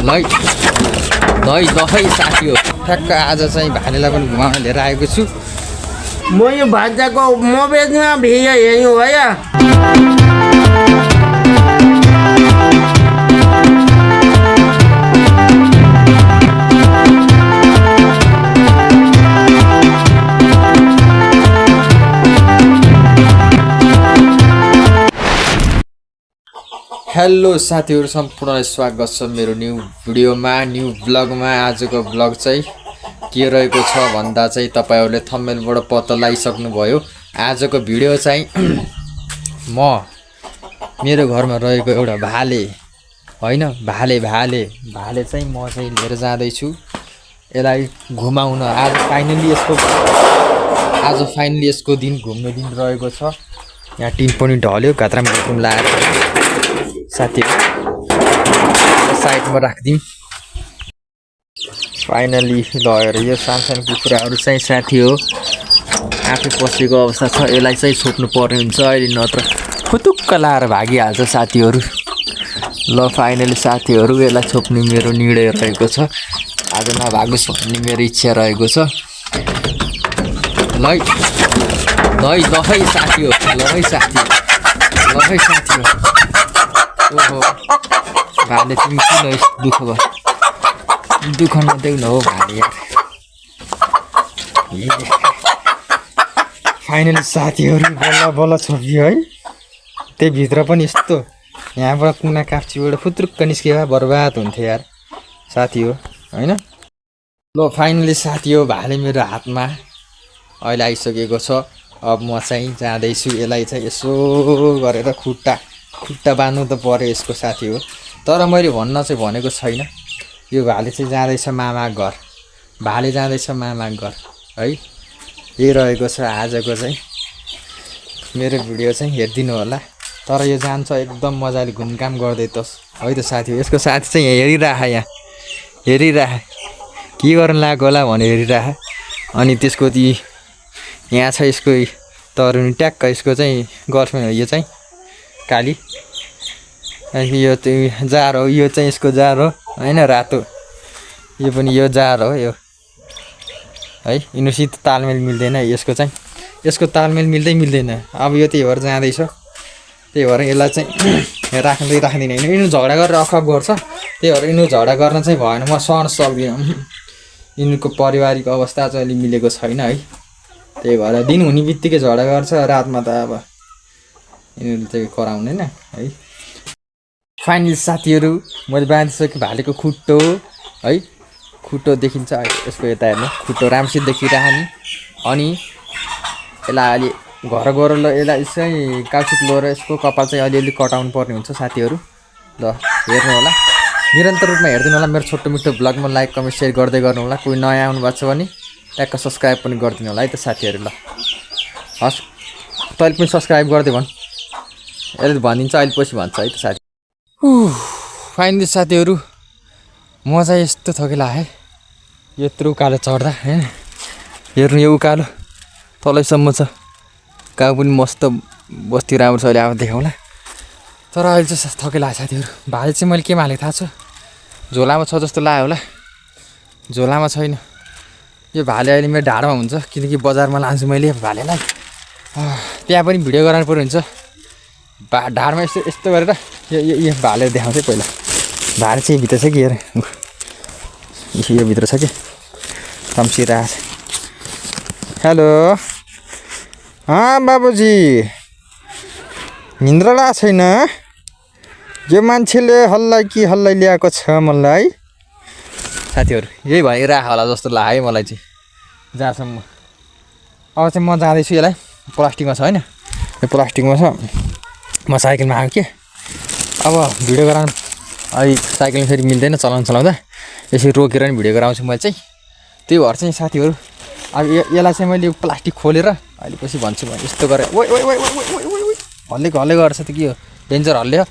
दही साथी हो ठ्याक्क आज चाहिँ भालेलाई पनि घुमाउन लिएर आएको छु। म यो भान्जाको म बेच्न भिडियो हेर्नु भयो। हेलो साथीहरू, सम्पूर्णलाई स्वागत छ मेरो न्यू भिडियोमा, न्यू ब्लगमा। आजको ब्लग चाहिँ के रहेको छ भन्दा चाहिँ तपाईहरुले थम्बनेलबाट पत्ता लगाइसक्नुभयो। आजको भिडियो चाहिँ म मेरो घरमा रहेको एउटा भाले हैन, भाले चाहिँ म चाहिँ लिएर जाँदैछु यसलाई घुमाउन। आज फाइनली यसको दिन घुम्ने दिन रहेको छ। यहाँ टिन पनि ढल्यो, घात्रामा घुम लाएर साथी साइडमा राखिदिउँ। फाइनली लगेर यो सानो कुखुराहरू चाहिँ साथी हो आफै पसेको अवस्था छ। यसलाई चाहिँ छोप्नु पर्ने हुन्छ अहिले, नत्र फुतुक्क लाएर भागिहाल्छ साथीहरू। ल फाइनली साथीहरू यसलाई छोप्ने मेरो निर्णय रहेको छ। आज नभागोस् भन्ने मेरो इच्छा रहेको छ। दही साथी हो, लहै साथी हो। ओहो भाले तिमी किन दुःख नदेऊ न हो भाले यार। फाइनली साथीहरू बल्ल छोपियो है। त्यही भित्र पनि यस्तो यहाँबाट कुना काप्चीबाट फुत्रुक्क निस्किए बर्बाद हुन्थ्यो यार साथी हो हैन। ल फाइनली साथी हो भाले मेरो हातमा अहिले आइसकेको छ। अब म चाहिँ जाँदैछु यसलाई चाहिँ यसो गरेर खुट्टा बाँध्नु त पर्यो यसको साथी हो। तर मैले भन्न चाहिँ भनेको छैन, यो भाले चाहिँ जाँदैछ मामा घर। भाले जाँदैछ मामा घर है। यही रहेको छ आजको चाहिँ मेरो भिडियो चाहिँ हेरिदिनु होला। तर यो जान्छ एकदम मजाले घुमघाम गर्दै त है त साथी हो। यसको साथी चाहिँ यहाँ हेरिराख के गर्नु लाग्यो होला भने हेरिराख। अनि त्यसको यहाँ छ यसको तरुनी ट्याक्क यसको चाहिँ गर्लफ्रेन्ड हो यो चाहिँ काली। यो चाहिँ जार हो, यो चाहिँ यसको जार हो हैन, रातो। यो पनि यो जार हो यो है। यिनीसित तालमेल मिल्दैन यसको चाहिँ, यसको तालमेल मिल्दैन। अब यो त्यही भएर जाँदैछ, त्यही भएर यसलाई चाहिँ राख्दैन होइन। यिनीहरू झगडा गरेर अखब गर्छ, त्यही भएर यिनीहरू झगडा गर्न चाहिँ भएन, म सहन सक्दिनँ। यिनीहरूको पारिवारिक अवस्था चाहिँ अलि मिलेको छैन है। त्यही भएर दिन हुने बित्तिकै झगडा गर्छ, रातमा त अब यिनीहरू चाहिँ कराउँदैन है। फाइनली साथीहरू मैले बाँधिसकेँ भालेको खुट्टो है। खुट्टो देखिन्छ यसको यता हेर्नु, खुट्टो राम्रोसित देखिरहने। अनि यसलाई अलि घर गएर यसलाई चाहिँ कालचित लोएर यसको कपाल चाहिँ अलिअलि कटाउनु पर्ने हुन्छ साथीहरू। ल हेर्नु होला, निरन्तर रूपमा हेरिदिनु होला मेरो छोटो मिठो ब्लगमा। लाइक कमेन्ट सेयर गर्दै गर्नु होला। कोही नयाँ आउनु भएको छ भने ट्याक्क सब्सक्राइब पनि गरिदिनु होला है त साथीहरू। ल हस्, तैँले पनि सब्सक्राइब गरिदियो भने यसले भनिदिन्छ, अहिले पछि भन्छ है त साथी। फाइनली साथीहरू म चाहिँ यस्तो थकेला है यत्रो उकालो चढ्दा होइन। हेर्नु यो उकालो तलैसम्म छ, गाउँ पनि मस्त बस्ती राम्रो छ। अहिले अब देखाउँला। तर अहिले चाहिँ थकेला साथीहरू। भाले चाहिँ मैले केमा हालेको थाहा छ, झोलामा छ जस्तो लाग्यो होला, झोलामा छैन। यो भाले अहिले मेरो ढाडमा हुन्छ, किनकि बजारमा लान्छु मैले भालेलाई। त्यहाँ पनि भिडियो गराउनु पर्ने हुन्छ। ढाडमा यस्तो गरेर यो भाले देखाउँछ पहिला। भाले चाहिँ भित्र छ कि हेर, यो भित्र छ कि तम्सिरहेको छ। हेलो बाबुजी, निन्द्रा लागेको छैन? यो मान्छेले हल्लाई ल्याएको छ मलाई साथीहरू। यही भनिरहेको होला जस्तो लाग्यो है मलाई चाहिँ जहाँसम्म। अब चाहिँ म जाँदैछु। यसलाई प्लास्टिकमा छ होइन, यो प्लास्टिकमा छ। म साइकलमा आएको के अब भिडियो गराउनु अहिले साइकलमा फेरि मिल्दैन चलाउँदा, यसरी रोकेर नि भिडियो गराउँछु मैले चाहिँ। त्यही भएर चाहिँ साथीहरू अब यसलाई चाहिँ मैले प्लास्टिक खोलेर अहिले पछि भन्छु भने यस्तो गरेर हल्ले गर्छ त के हो, डेन्जर हल्ले हो।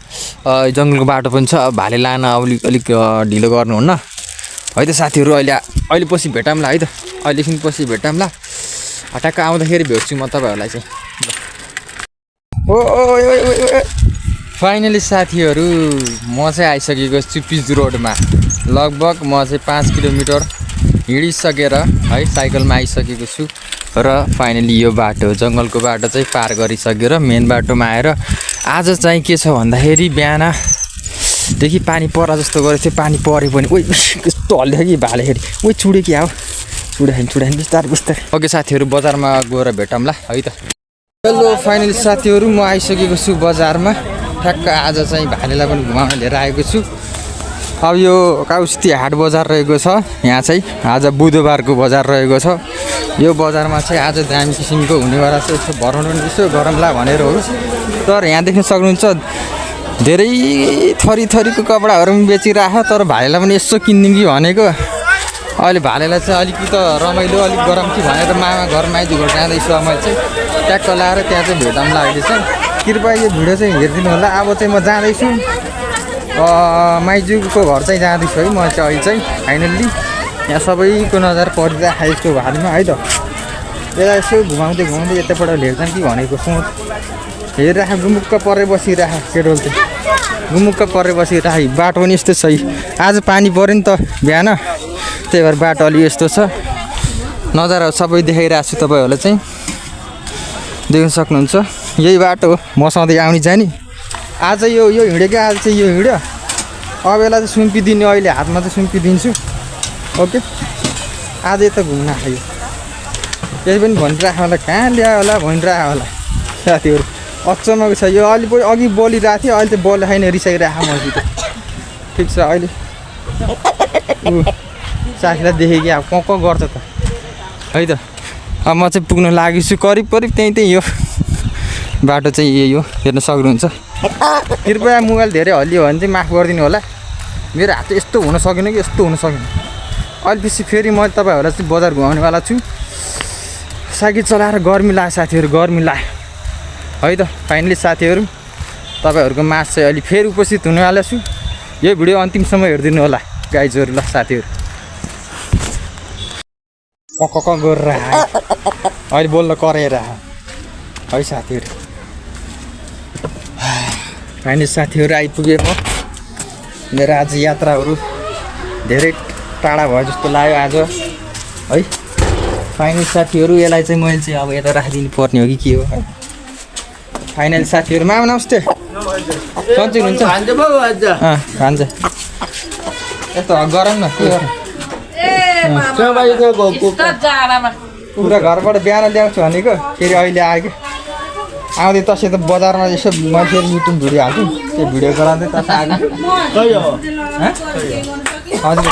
जङ्गलको बाटो पनि छ, भाले लान अलिक ढिलो गर्नुहुन्न है त साथीहरू। अहिले पछि भेटौँला है त, अहिलेदेखि पछि भेटौँला। हटाक्क आउँदाखेरि भेट्छु म तपाईँहरूलाई चाहिँ। फाइनली साथीहरू म चाहिँ आइसकेको छु पिच रोडमा। लगभग म चाहिँ 5 किलोमिटर हिँडिसकेर है साइकलमा आइसकेको छु र फाइनली यो बाटो जङ्गलको बाटो चाहिँ पार गरिसकेर मेन बाटोमा आएर आज चाहिँ के छ भन्दाखेरि बिहानदेखि पानी परा जस्तो गरेको थियो। पानी पऱ्यो पनि ओइ कस्तो हल्लियो कि भालेखेरि ओइ चुड्यो कि चुडाइन बिस्तारै बिस्तारै। ओके साथीहरू बजारमा गएर भेटौँला है त। हेलो फाइनली साथीहरू म आइसकेको छु बजारमा। ठ्याक्क आज चाहिँ भालेलाई पनि घुमाउन लिएर आएको छु। अब यो काउस्ती हाट बजार रहेको छ यहाँ चाहिँ आज बुधबारको बजार रहेको छ। यो बजारमा चाहिँ आज दामी किसिमको हुनेवाला छ। यसो भराउनु पनि यसो गरौँला भनेर हो। तर यहाँ देख्न सक्नुहुन्छ धेरै थरीको कपडाहरू पनि बेचिरहेको। तर भालेलाई पनि यसो किनिदिउँ कि भनेको। अहिले भालेलाई चाहिँ अलिकति त रमाइलो अलिक गरम कि भनेर मामा घर माइती घर जाँदैछु। मैले चाहिँ ट्याक्क लाएर त्यहाँ चाहिँ भेटौँला। अहिले चाहिँ कृपया यो भिडियो चाहिँ हेरिदिनु होला। अब चाहिँ म जाँदैछु माइजूको घर चाहिँ जाँदैछु है। म चाहिँ अहिले चाहिँ फाइनल्ली यहाँ सबैको नजर परिरहेको यसको भालेमा है त। यसलाई यसो घुमाउँदै यतापट्ट हेर्छन् कि भनेको सोच हेरिरहेको गुमुक्क परेर बसिरहेको केटोल चाहिँ गुमुक्क परेर बसिरहेको। बाटो पनि यस्तो छ आज पानी पऱ्यो नि त बिहान त्यही भएर बाटो अलि यस्तो छ। नजाराहरू सबै देखाइरहेको छु तपाईँहरूलाई चाहिँ देख्न सक्नुहुन्छ। यही बाटो म सधैँ आउने जाने। आज यो हिँडेको आज चाहिँ यो हिँड्यो। अब यसलाई चाहिँ सुम्पिदिने अहिले हातमा चाहिँ सुम्पिदिन्छु। ओके आज यता घुम्न आयो यही पनि भनिरहेको होला कहाँ ल्यायो होला भनिरहेको होला साथीहरू। अचम्मको छ यो। अघि बोलिरहेको थियो अहिले चाहिँ बोले छैन रिसाइरहेको मसित। ठिक छ अहिले साथीलाई देखेँ कि अब क गर्छ त है त। अब म चाहिँ पुग्न लागेछु करिब त्यहीँ यो बाटो चाहिँ यही हो हेर्न सक्नुहुन्छ। कृपया मोबाइल धेरै हल्लियो भने चाहिँ माफ गरिदिनु होला। मेरो हात यस्तो हुन सकेन कि यस्तो हुन सकेन। अहिले पछि फेरि म तपाईँहरूलाई चाहिँ बजार घुमाउनेवाला छु। साइकल चलाएर गर्मी लाग्यो साथीहरू गर्मी लाग्यो है त। फाइनली साथीहरू तपाईँहरूको माझ चाहिँ अहिले फेरि उपस्थित हुनेवाला छु। यो भिडियो अन्तिमसम्म हेरिदिनु होला गाइजहरू ल साथीहरू। गरेर आयो अहिले बोल्न कराएर है साथीहरू। फाइनली साथीहरू आइपुगेँ म। मेरो आज यात्राहरू धेरै टाढा भयो जस्तो लाग्यो आज है। फाइनली साथीहरू यसलाई चाहिँ मैले चाहिँ अब यता राखिदिनु पर्ने हो कि के हो। फाइनली साथीहरू मामा नमस्ते सन्चै हुनुहुन्छ? खान्छ यस्तो गरम न के पुरा घरबाट बिहान ल्याउँछु भनेको फेरि अहिले आयो कि आउँदै तसै त बजारमा यसो मैले फेरि युट्युब भिडियो हाल्छु त्यो भिडियो गराउँदै तस आएको। हजुर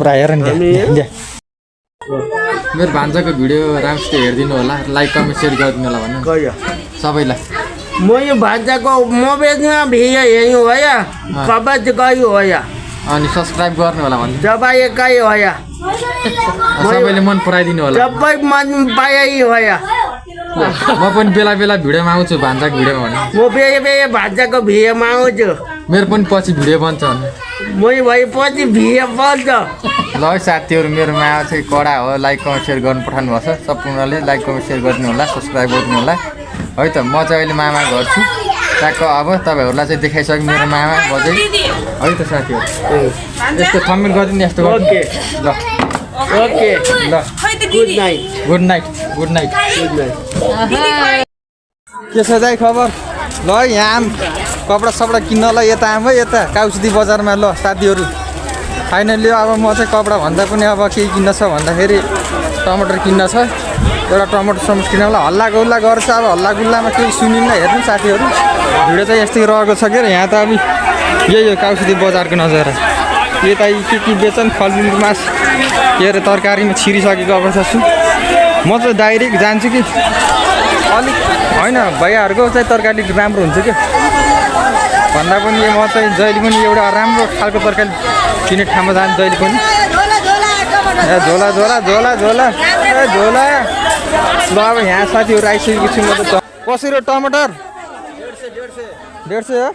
हेर नि मेरो भान्जाको भिडियो राम्रोसित हेरिदिनु होला। लाइक कमेन्ट सेयर गरिदिनु होला भन्नु सबैलाई। म यो भान्जाको मोबाइलमा भिडियो हेर्नु हो या कबाज गयो हो या अनि सब्सक्राइब गर्नु होला भन्नु जबाए काई हो या सबैले मन पराइदिनु होला। सबै मन पाइ हो या म पनि बेला भिडियोमा आउँछु भान्जाको भिडियोमा भने म बेला भान्जाको भिडियोमा आउँछु। मेरो पनि पछि भिडियो बन्छ भने म भएपछि भिडियो बन्छ। ल साथीहरू मेरो माया चाहिँ कडा हो। लाइक कमेन्ट सेयर गर्नु पठाउनु भएको छ सम्पूर्णले। लाइक कमेन्ट सेयर गरिदिनु होला सब्सक्राइब गरिदिनु होला है त। म चाहिँ अहिले मामा घर छु ट्याक्क। अब तपाईँहरूलाई चाहिँ देखाइसक्यो मेरो मामा बजै है त साथीहरू। यस्तो थम्मेल गरिदिनु यस्तो ओके ल ओके ल गुड नाइट के छ दाइ खबर? ल यहाँ कपडा सपडा किन्नलाई यता आम है यता काउसिदी बजारमा। ल साथीहरू फाइनल्ली अब म चाहिँ कपडा भन्दा पनि अब के किन्न छ भन्दाखेरि टमाटर किन्न छ। एउटा टमाटर किन्नलाई हल्ला गर्छ। अब हल्लागुल्लामा केही सुनिन्न। हेर्नु साथीहरू भिडियो चाहिँ यस्तै रहेको छ के यहाँ त अब यही हो काउसिदी बजारको नजारा। यता के बेच्छन् फलफुल मास के अरे तरकारीमा छिरिसकेको अवस्था छु। म चाहिँ डाइरेक्ट जान्छु कि अलिक होइन भैयाहरूको चाहिँ तरकारी राम्रो हुन्छ क्या भन्दा पनि म चाहिँ जहिले पनि एउटा राम्रो खालको तरकारी किन्ने ठाउँमा जान्छु जहिले पनि। ए झोला ल अब यहाँ साथीहरू आइसकेको छु म त। कसरी टमाटर 150 हो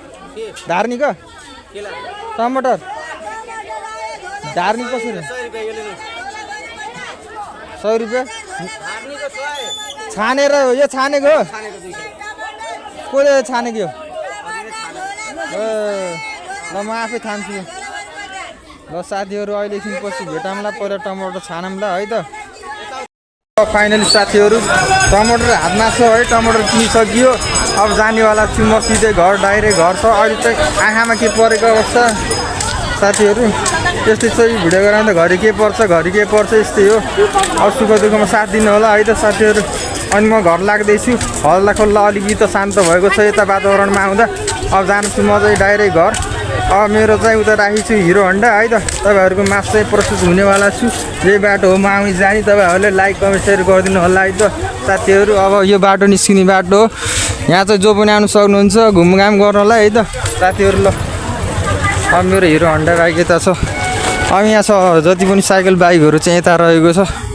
धार्नीको टमाटर धार्नी कसरी 100 रुपियाँ छानेर हो यो छानेको कसले छानेको यो ल म आफै थाम्छु ल साथीहरू अहिलेदेखि पछि भेटौँला पहिला टमाटर छानौँला है त फाइनली साथीहरू टमाटर हातमा छ है टमाटर किनिसकियो अब जानेवाला छु म सिधै घर डाइरेक्ट घर छ अहिले चाहिँ आँखामा के परेको अवस्था साथीहरू त्यस्तै छ भिडियो गराउँदा घरि के पर्छ यस्तै हो अब सुख दुःखमा साथ दिनु होला है त साथीहरू अनि म घर लाग्दैछु हल्ला खोल्ला अलिकति त शान्त भएको छ यता वातावरणमा आउँदा अब जान्छु म चाहिँ डाइरेक्ट घर अब मेरो चाहिँ उता राखेको छु हिरो होन्डा है त तपाईँहरूको मास चाहिँ प्रस्तुत हुनेवाला छु यही बाटो हो म आउने जाने तपाईँहरूले लाइक कमेन्ट सेयर गरिदिनु होला है त साथीहरू अब यो बाटो निस्किने बाटो हो यहाँ चाहिँ जो पनि आउनु सक्नुहुन्छ घुमघाम गर्नलाई है त साथीहरू ल अब मेरो हिरो होन्डा बाइक यता छ अब यहाँ छ जति पनि साइकल बाइकहरू चाहिँ यता रहेको छ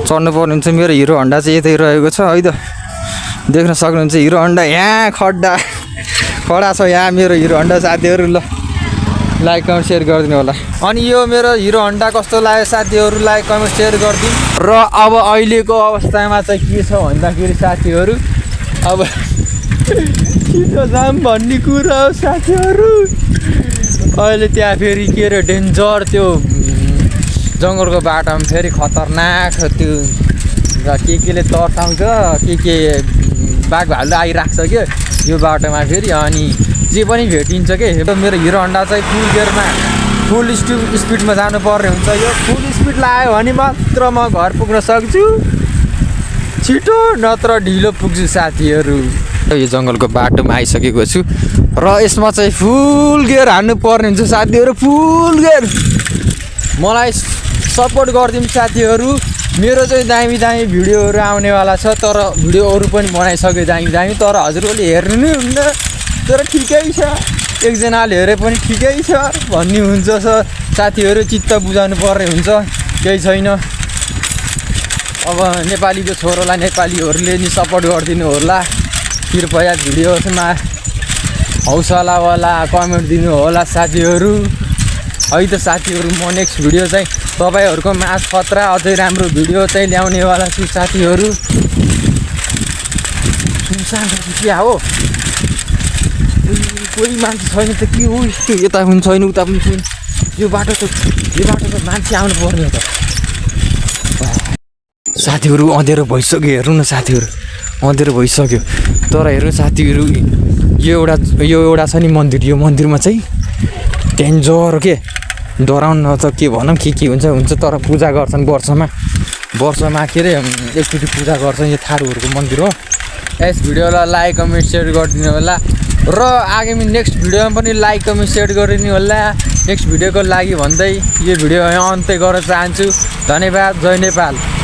चढ्नु पर्ने हुन्छ मेरो हिरो होन्डा चाहिँ यतै रहेको छ है त देख्न सक्नुहुन्छ हिरो होन्डा यहाँ खड्डा खडा छ यहाँ मेरो हिरो होन्डा साथीहरू ल लाइक कमेन्ट सेयर गरिदिनु होला अनि यो मेरो हिरो होन्डा कस्तो लाग्यो साथीहरू लाइक कमेन्ट सेयर गरिदिनु र अब अहिलेको अवस्थामा चाहिँ के छ भन्दाखेरि साथीहरू अब किन जाम भन्ने कुरा हो साथीहरू अहिले त्यहाँ फेरि के अरे डेन्जर त्यो जङ्गलको बाटोमा फेरि खतरनाक त्यो केले तर्साउँछ के बाघ भालु आइरहेको छ क्या यो बाटोमा फेरि अनि जे पनि भेटिन्छ के मेरो हिरो होन्डा चाहिँ फुल गियरमा फुल स्पिडमा जानुपर्ने हुन्छ यो फुल स्पिड लाग्यो भने मात्र म घर पुग्न सक्छु छिटो नत्र ढिलो पुग्छु साथीहरू यो जङ्गलको बाटोमा आइसकेको छु र यसमा चाहिँ फुल गियर हान्नु पर्ने हुन्छ साथीहरू फुल गियर मलाई सपोर्ट गरिदिनु साथीहरू मेरो चाहिँ दामी दामी भिडियोहरू आउनेवाला छ तर भिडियोहरू पनि बनाइसक्यो दामी तर हजुरहरूले हेर्नु नै हुन्न तर ठिकै छ एकजनाले हेरे पनि ठिकै छ भन्ने हुन्छ साथीहरू चित्त बुझाउनु पर्ने हुन्छ केही छैन अब नेपालीको छोरोलाई नेपालीहरूले नि सपोर्ट गरिदिनु होला कृपया भिडियोमा हौसलावाला कमेन्ट दिनु होला साथीहरू है त साथीहरू म नेक्स्ट भिडियो चाहिँ तपाईँहरूको मास खतरा अझै राम्रो भिडियो चाहिँ ल्याउनेवाला छु साथीहरू सुनसान क्या हो कोही मान्छे छैन त के हो यस्तो यता पनि छैन उता पनि छैन यो बाटो त मान्छे आउनु पर्ने हो त साथीहरू अँध्यारो भइसक्यो हेर्नु न साथीहरू अँध्यारो भइसक्यो तर हेर्नु साथीहरू यो एउटा छ नि मन्दिर यो मन्दिरमा चाहिँ डेन्जर के डराउन त के भनौँ के हुन्छ तर पूजा गर्छन् वर्षमा के अरे एकचोटि पूजा गर्छन् यो थारूहरूको मन्दिर हो यस भिडियोलाई लाइक कमेन्ट सेयर गरिदिनु होला र आगामी नेक्स्ट भिडियोमा पनि लाइक कमेन्ट सेयर गरिदिनु होला नेक्स्ट भिडियोको लागि भन्दै यो भिडियो यहाँ अन्त्य गर्न चाहन्छु धन्यवाद जय नेपाल।